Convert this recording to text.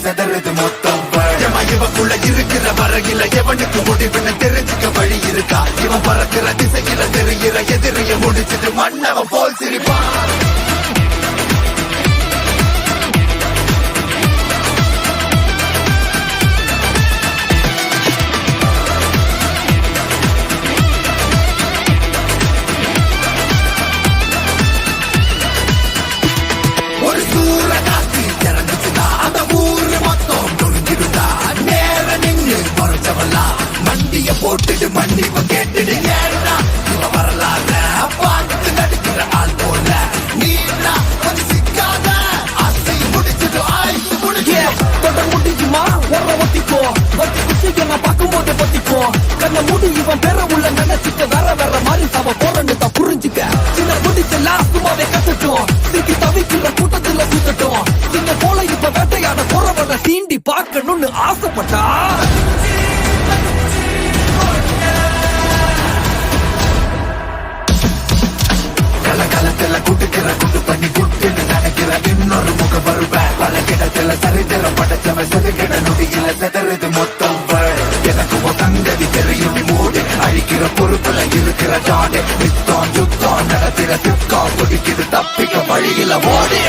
செதறது மொத்தம் இவக்குள்ள இருக்கிற வரகில எவனுக்கு முடிவுன்னு தெரிஞ்சுக்க வழி இருக்கா? இவன் பறக்கிற திசையில தெரிகிற எதிரிய முடிச்சிட்டு மன்னவன் போல் சிரிப்பான். ஒரு சூற காத்து இறந்துச்சுதா அந்த ஊரு மொத்தம் நொறுங்கிடுதா. நேர நின்று மறைச்சவல்லா மண்டிய போட்டுட்டு மன்னிப்ப கேட்டுடு. ஏன்னா இவ வரலாற பார்த்து நடிக்கிற ஆள் போல நீனா கொஞ்சம் சிக்காத. ஆசை முடிச்சுட்டு ஆயுசு முடிச்சு தொட முடியுமா ஒரு ஒத்திக்கோ ஒத்தி குச்சிக்க நான் பார்க்கும்போது ஒத்திக்கோ கண்ண மூடி இவன் பெற உள்ள நினைச்சுக்க வேற வேற மாதிரி அவ போறன்னு தான் புரிஞ்சுக்க. சின்ன முடிச்செல்லாம் சும்மாவே கத்துட்டோம் சிக்கி தவிக்கிற கூட்டத்துல சுத்தட்டும். சின்ன போல இப்ப வேட்டையாட போறவன சீண்டி பார்க்கணும்னு ஆசைப்பட்டா கலகலத்துல குட்டுக்கிற குண்டு பண்ணி குட்டுன்னு நினைக்கிற இன்னொரு முகம் வருவேன். பல கிடத்துல சரித்திரம் படைச்சவன் செதுக்கிட நொடியில செதறது மொத்தம். எனக்கு தங்கதி தெரியும் நீ மூடு அழிக்கிற பொறுப்புல இருக்கிற ஜாடு. யுத்தம் யுத்தம் நடத்திற சித்தம் குடிக்குது தப்பிக்க வழியில ஓடி.